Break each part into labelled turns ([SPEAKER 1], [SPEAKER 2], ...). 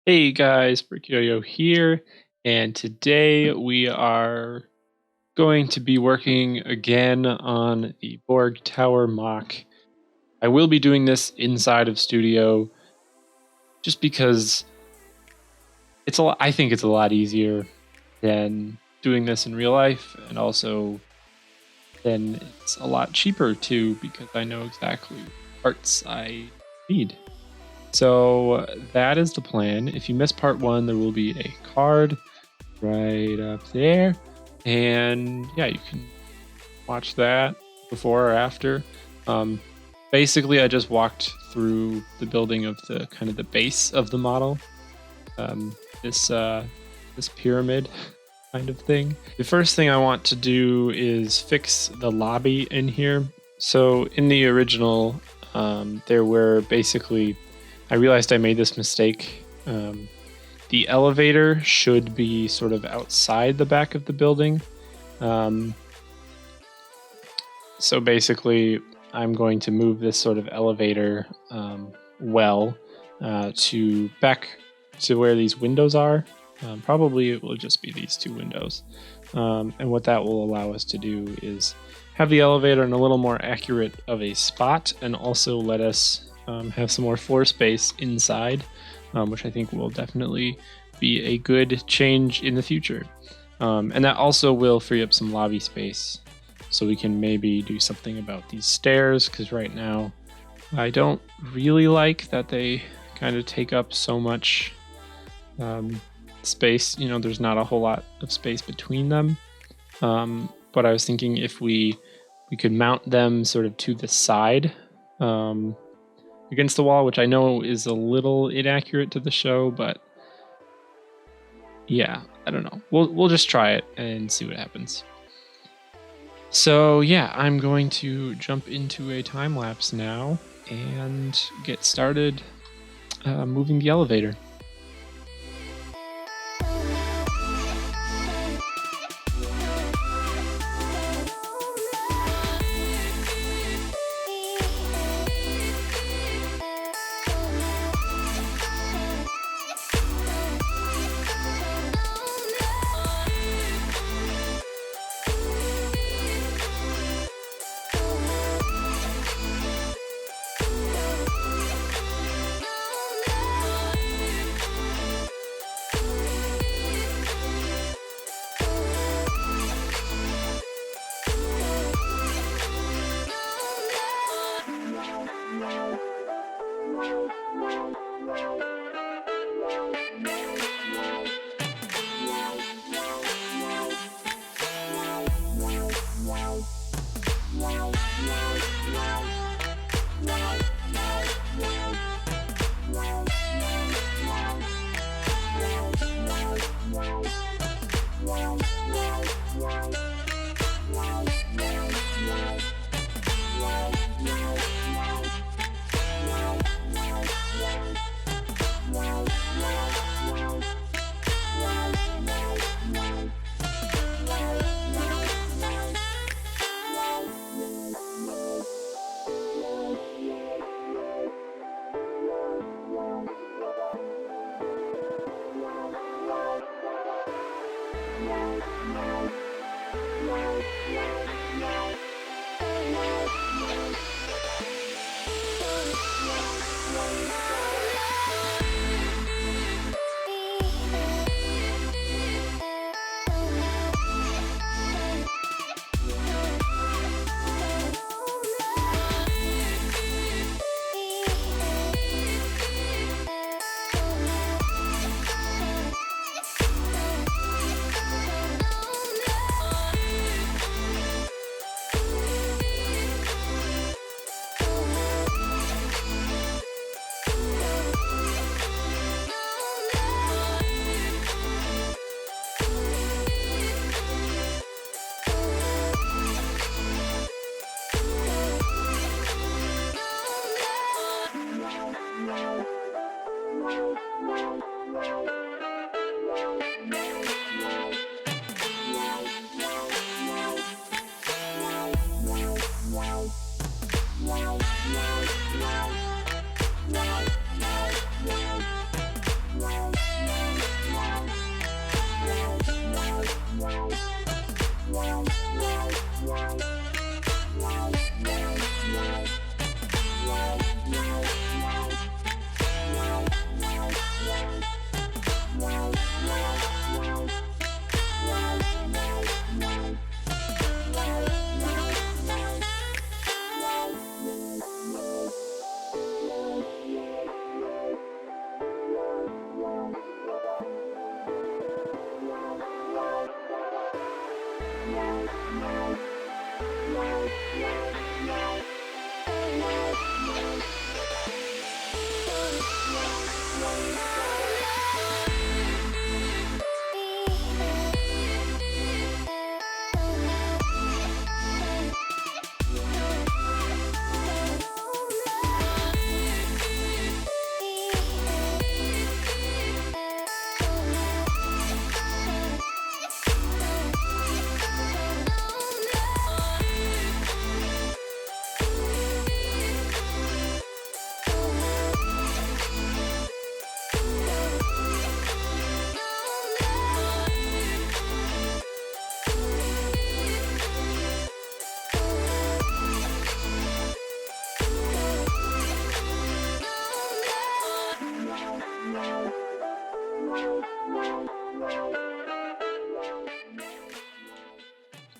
[SPEAKER 1] Hey guys, Brickset here, and today we are going to be working again on the Borg Tower MOC. I will be doing this inside of studio just because I think it's a lot easier than doing this in real life, and also then it's a lot cheaper too because I know exactly what parts I need. So that is the plan. If you missed part one, there will be a card right up there. And yeah, you can watch that before or after. Basically, I just walked through the building of the kind of the base of the model. This pyramid kind of thing. The first thing I want to do is fix the lobby in here. So in the original, there were basically, I realized I made this mistake. The elevator should be sort of outside the back of the building. So basically, I'm going to move this sort of elevator to back to where these windows are. Probably it will just be these two windows. And what that will allow us to do is have the elevator in a little more accurate of a spot, and also let us have some more floor space inside, which I think will definitely be a good change in the future. And that also will free up some lobby space, so we can maybe do something about these stairs, because right now I don't really like that they kind of take up so much space. You know, there's not a whole lot of space between them. But I was thinking if we could mount them sort of to the side against the wall, which I know is a little inaccurate to the show, but yeah, I don't know. We'll just try it and see what happens. So yeah, I'm going to jump into a time lapse now and get started moving the elevator.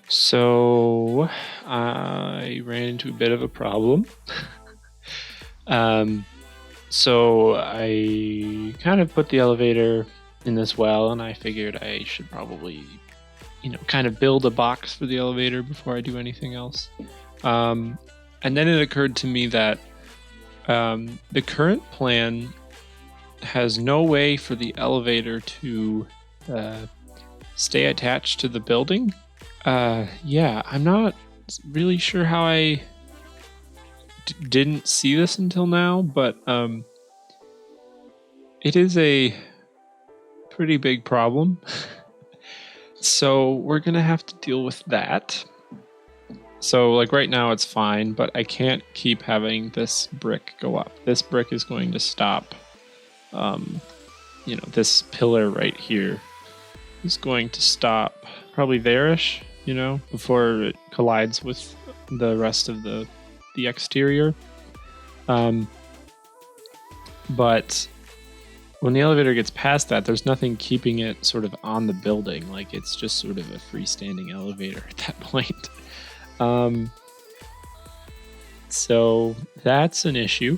[SPEAKER 1] So I ran into a bit of a problem. So I kind of put the elevator in this well, and I figured I should probably, kind of build a box for the elevator before I do anything else. And then it occurred to me that the current plan has no way for the elevator to stay attached to the building. Yeah, I'm not really sure how I didn't see this until now, but it is a pretty big problem. So we're gonna have to deal with that. So like right now it's fine, but I can't keep having this brick go up. This brick is going to stop. This pillar right here is going to stop probably there-ish, before it collides with the rest of the exterior. But when the elevator gets past that, there's nothing keeping it sort of on the building. Like it's just sort of a freestanding elevator at that point. So that's an issue.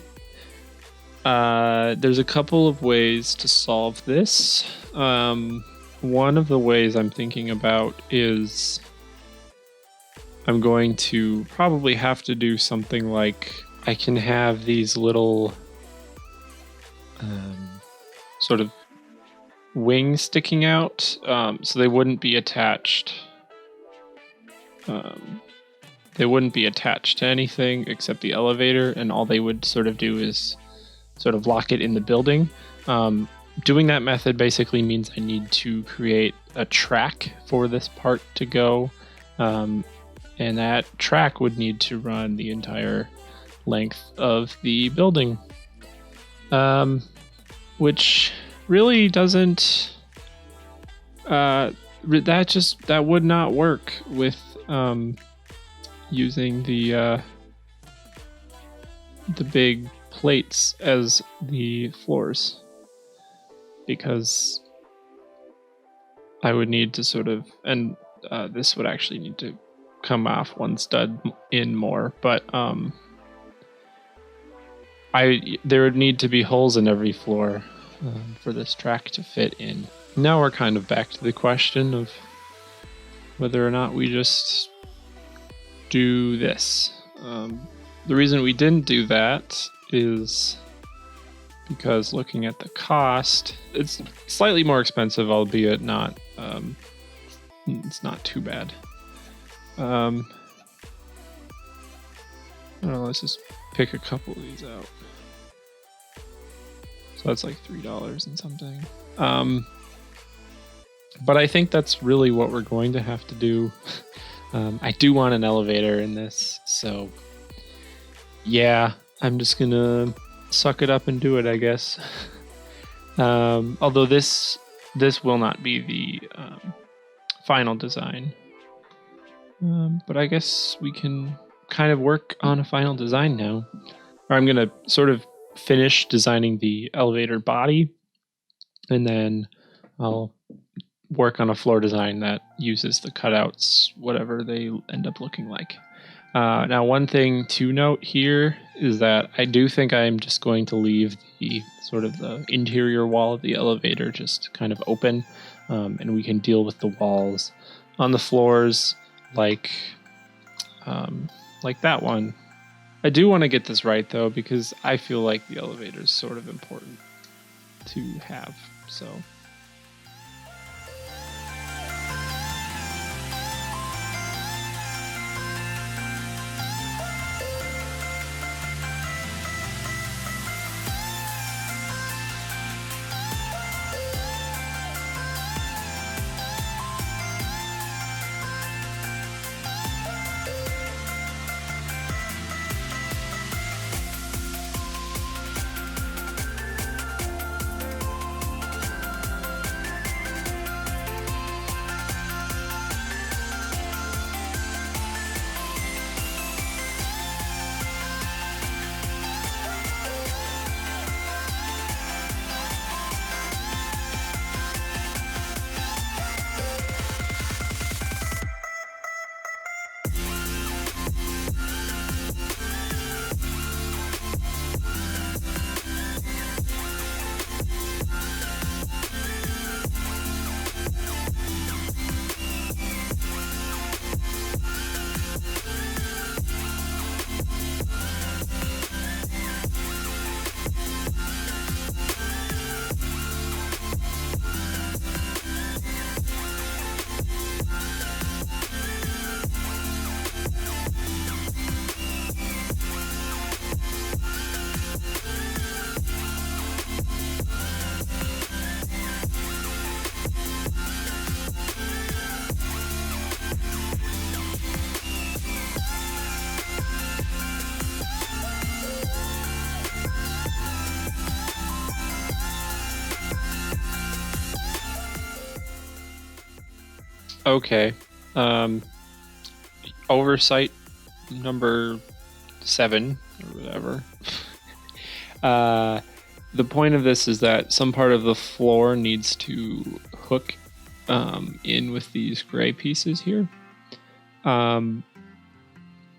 [SPEAKER 1] There's a couple of ways to solve this. One of the ways I'm thinking about is I'm going to probably have to do something like I can have these little sort of wings sticking out, so they wouldn't be attached. They wouldn't be attached to anything except the elevator, and all they would sort of do is sort of lock it in the building. Doing that method basically means I need to create a track for this part to go, and that track would need to run the entire length of the building, which really doesn't. That would not work with using the big plates as the floors, because I would need to sort of, and this would actually need to come off one stud in more, but there would need to be holes in every floor for this track to fit in. Now we're kind of back to the question of whether or not we just do this. The reason we didn't do that is because looking at the cost, it's slightly more expensive, albeit not. It's not too bad. I don't know, let's just pick a couple of these out. So that's like $3 and something. But I think that's really what we're going to have to do. I do want an elevator in this, so yeah, I'm just gonna suck it up and do it, I guess. Although this will not be the final design. But I guess we can kind of work on a final design now. Or I'm gonna sort of finish designing the elevator body, and then I'll work on a floor design that uses the cutouts, whatever they end up looking like. Now, one thing to note here is that I do think I'm just going to leave the sort of the interior wall of the elevator just kind of open, and we can deal with the walls on the floors like that one. I do want to get this right though, because I feel like the elevator is sort of important to have. So. Okay. Oversight number 7 or whatever. The point of this is that some part of the floor needs to hook in with these gray pieces here. And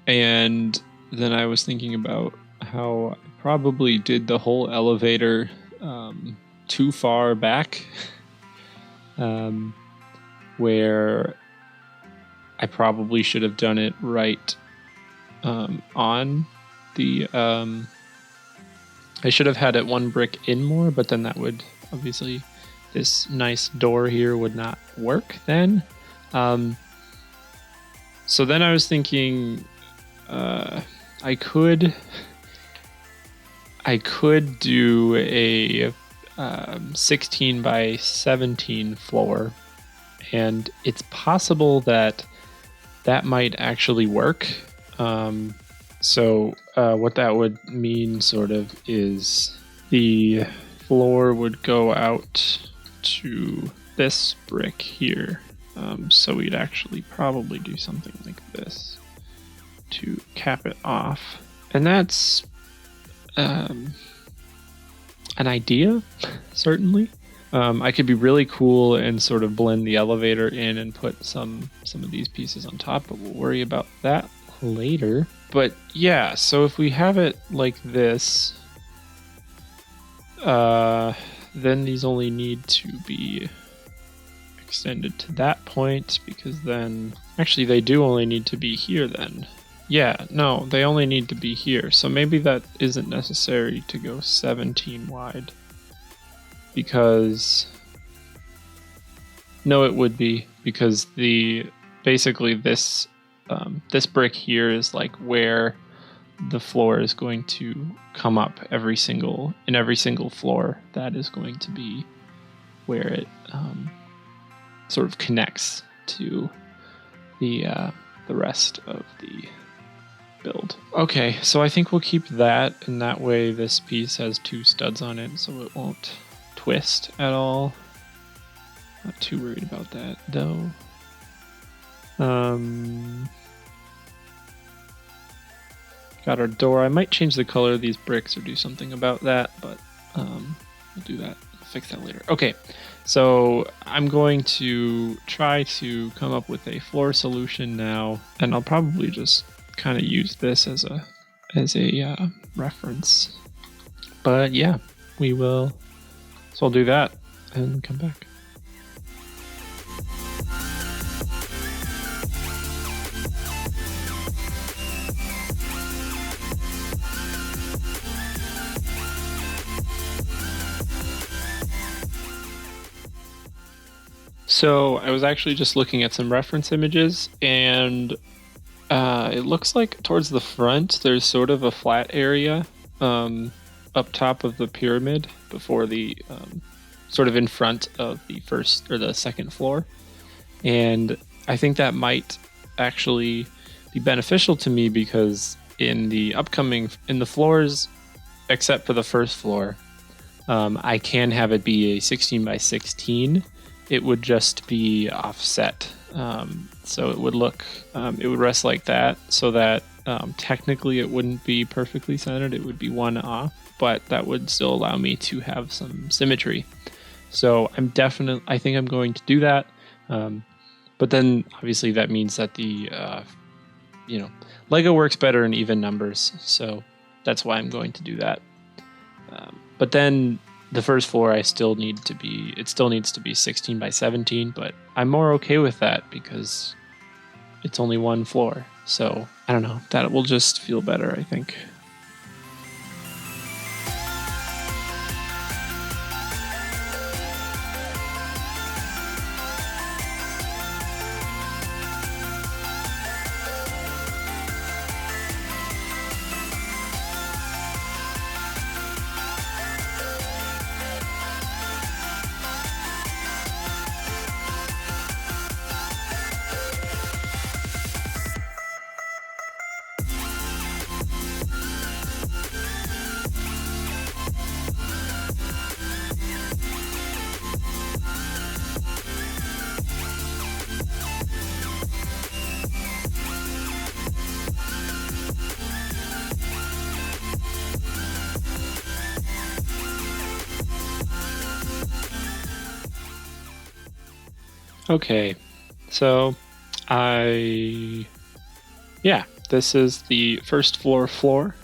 [SPEAKER 1] then I was thinking about how I probably did the whole elevator too far back. Where I probably should have done it right on the... I should have had it one brick in more, but then that would obviously... This nice door here would not work then. So then I was thinking I could do a 16 by 17 floor. And it's possible that that might actually work. So what that would mean sort of is the floor would go out to this brick here. So we'd actually probably do something like this to cap it off. And that's an idea, certainly. I could be really cool and sort of blend the elevator in and put some of these pieces on top, but we'll worry about that later. But yeah, so if we have it like this, then these only need to be extended to that point, because then... Actually, they do only need to be here then. Yeah, no, they only need to be here. So maybe that isn't necessary to go 17 wide. Because... No, it would be, because basically this this brick here is like where the floor is going to come up in every single floor. That is going to be where it sort of connects to the rest of the build. Okay, so I think we'll keep that, and that way this piece has 2 studs on it, so it won't twist at all. Not too worried about that though. Got our door. I might change the color of these bricks or do something about that, but we'll do that. I'll fix that later. Okay, so I'm going to try to come up with a floor solution now, and I'll probably just kind of use this as a reference. But yeah, we will. So I'll do that and come back. So I was actually just looking at some reference images, and it looks like towards the front there's sort of a flat area up top of the pyramid before the sort of in front of the first or the second floor. And I think that might actually be beneficial to me because in the floors, except for the first floor, I can have it be a 16 by 16. It would just be offset. So it would rest like that, so that technically it wouldn't be perfectly centered. It would be one off, but that would still allow me to have some symmetry. So I think I'm going to do that. But then obviously that means that the Lego works better in even numbers, so that's why I'm going to do that. But then the first floor it still needs to be 16 by 17, but I'm more okay with that because it's only one floor. So I don't know, that will just feel better, I think. Okay, so this is the first floor.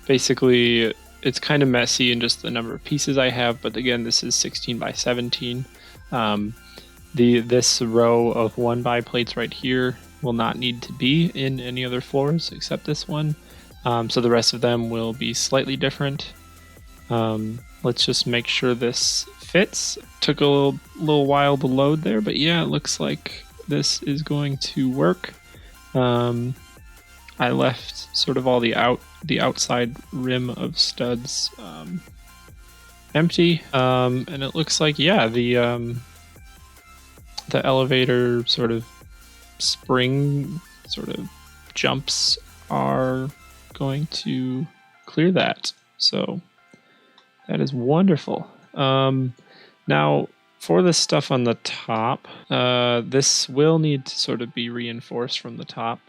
[SPEAKER 1] Basically, it's kind of messy in just the number of pieces I have, but again, this is 16 by 17. This row of 1 by plates right here will not need to be in any other floors except this one. So the rest of them will be slightly different. Let's just make sure this fits. Took a little while to load there, but yeah, it looks like this is going to work. I left sort of all the outside rim of studs empty, and it looks like the elevator sort of spring sort of jumps are going to clear that. So that is wonderful. Now, for the stuff on the top, this will need to sort of be reinforced from the top.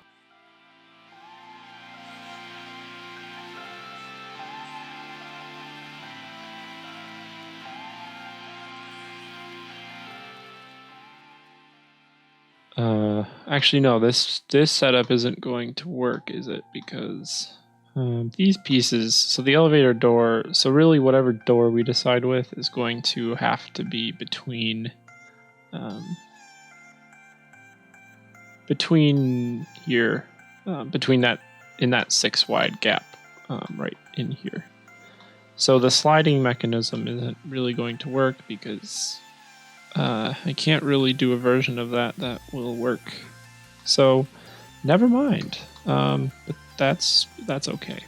[SPEAKER 1] Actually, no, this setup isn't going to work, is it? Because these pieces, so the elevator door, so really whatever door we decide with is going to have to be between here, between that, in that 6 wide gap, right in here. So the sliding mechanism isn't really going to work because I can't really do a version of that will work. So never mind. But that's okay.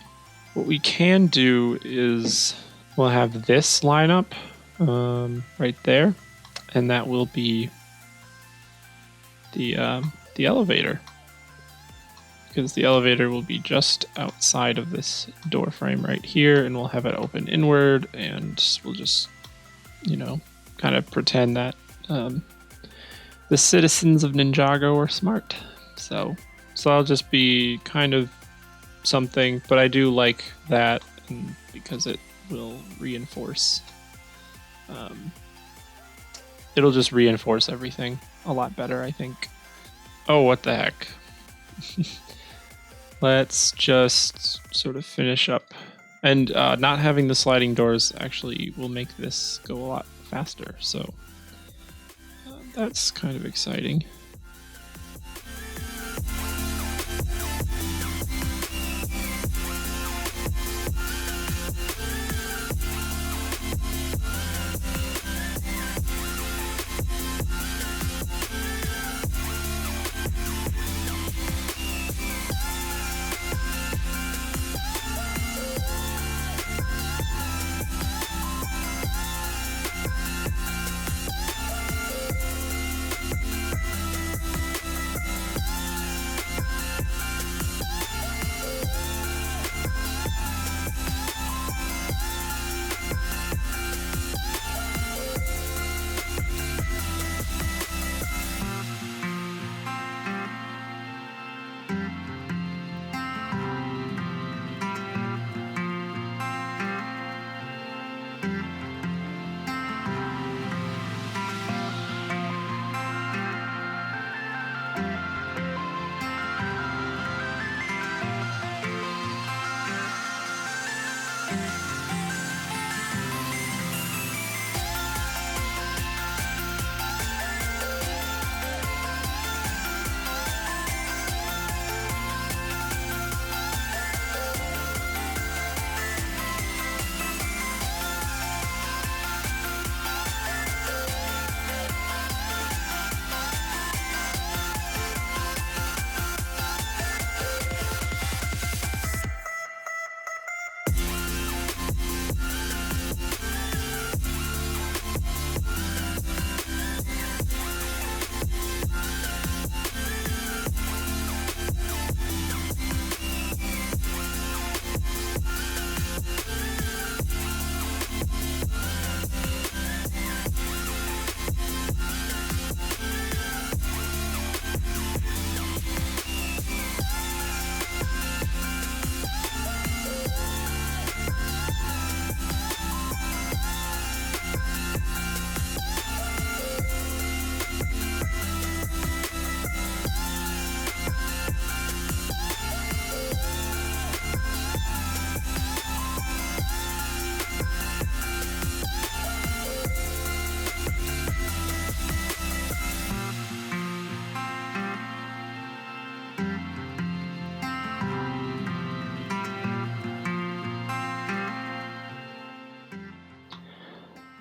[SPEAKER 1] What we can do is we'll have this line up right there, and that will be the elevator, because the elevator will be just outside of this door frame right here, and we'll have it open inward, and we'll just kind of pretend that the citizens of Ninjago are smart. So I'll just be kind of something, but I do like that because it will reinforce. It'll just reinforce everything a lot better, I think. Oh, what the heck. Let's just sort of finish up. And not having the sliding doors actually will make this go a lot faster, so that's kind of exciting.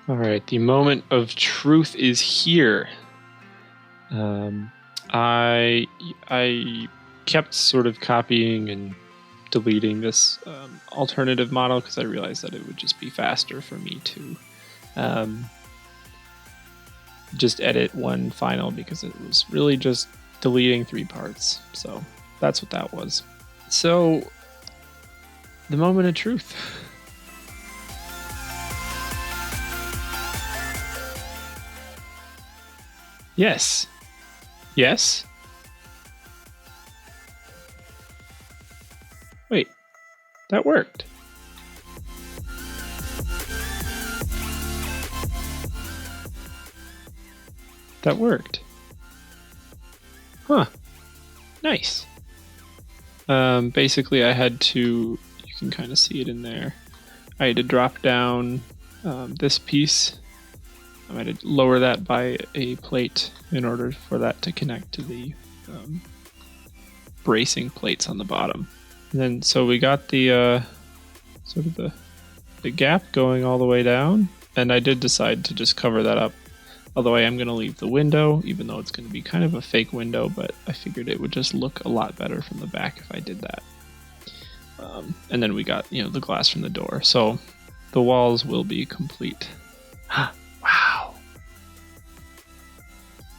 [SPEAKER 1] All right, the moment of truth is here. I kept sort of copying and deleting this alternative model because I realized that it would just be faster for me to just edit one final, because it was really just deleting 3 parts. So that's what that was. So the moment of truth. Yes. Yes? Wait, that worked. That worked. Huh. Nice. Basically, I had to, you can kind of see it in there. I had to drop down this piece. I had to lower that by a plate in order for that to connect to the bracing plates on the bottom. And then, so we got the sort of the gap going all the way down, and I did decide to just cover that up. Although I am going to leave the window, even though it's going to be kind of a fake window, but I figured it would just look a lot better from the back if I did that. And then we got, the glass from the door. So the walls will be complete. Wow.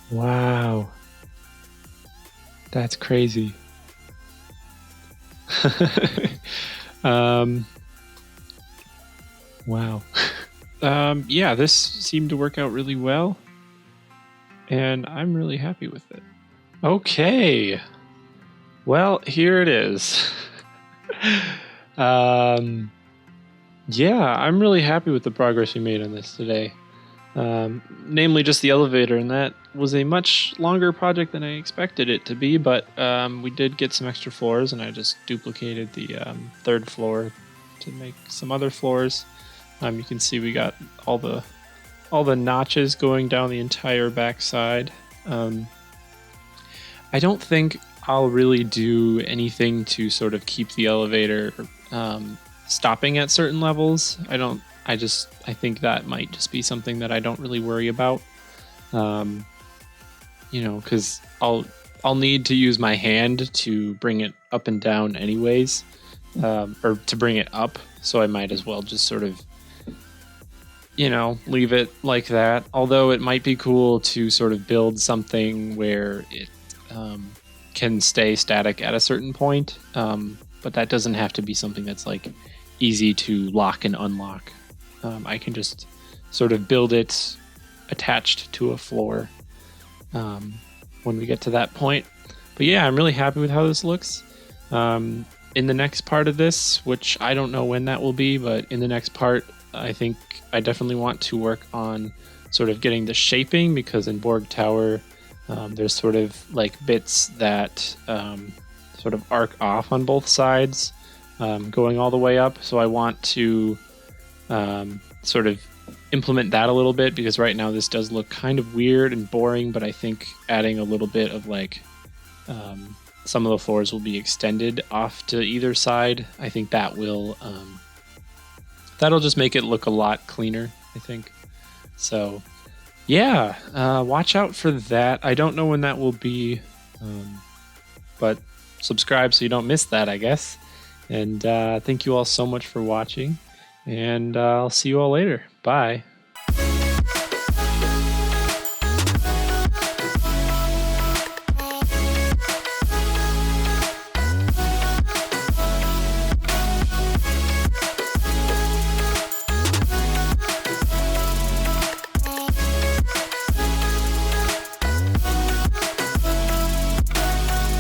[SPEAKER 1] Wow. That's crazy. Wow. Yeah, this seemed to work out really well, and I'm really happy with it. Okay. Well, here it is. Yeah, I'm really happy with the progress we made on this today. Namely just the elevator, and that was a much longer project than I expected it to be, but we did get some extra floors, and I just duplicated the 3rd floor to make some other floors. You can see we got all the notches going down the entire backside. I don't think I'll really do anything to sort of keep the elevator stopping at certain levels. I think that might just be something that I don't really worry about. Because I'll need to use my hand to bring it up and down anyways, or to bring it up. So I might as well just sort of, leave it like that. Although it might be cool to sort of build something where it can stay static at a certain point. But that doesn't have to be something that's like easy to lock and unlock. I can just sort of build it attached to a floor when we get to that point. But yeah, I'm really happy with how this looks. In the next part of this, which I don't know when that will be, but in the next part, I think I definitely want to work on sort of getting the shaping, because in Borg Tower, there's sort of like bits that sort of arc off on both sides, going all the way up. So I want to sort of implement that a little bit, because right now this does look kind of weird and boring, but I think adding a little bit of like some of the floors will be extended off to either side. I think that will that'll just make it look a lot cleaner, I think. So yeah, watch out for that. I don't know when that will be, but subscribe so you don't miss that, I guess. And thank you all so much for watching, and I'll see you all later. Bye.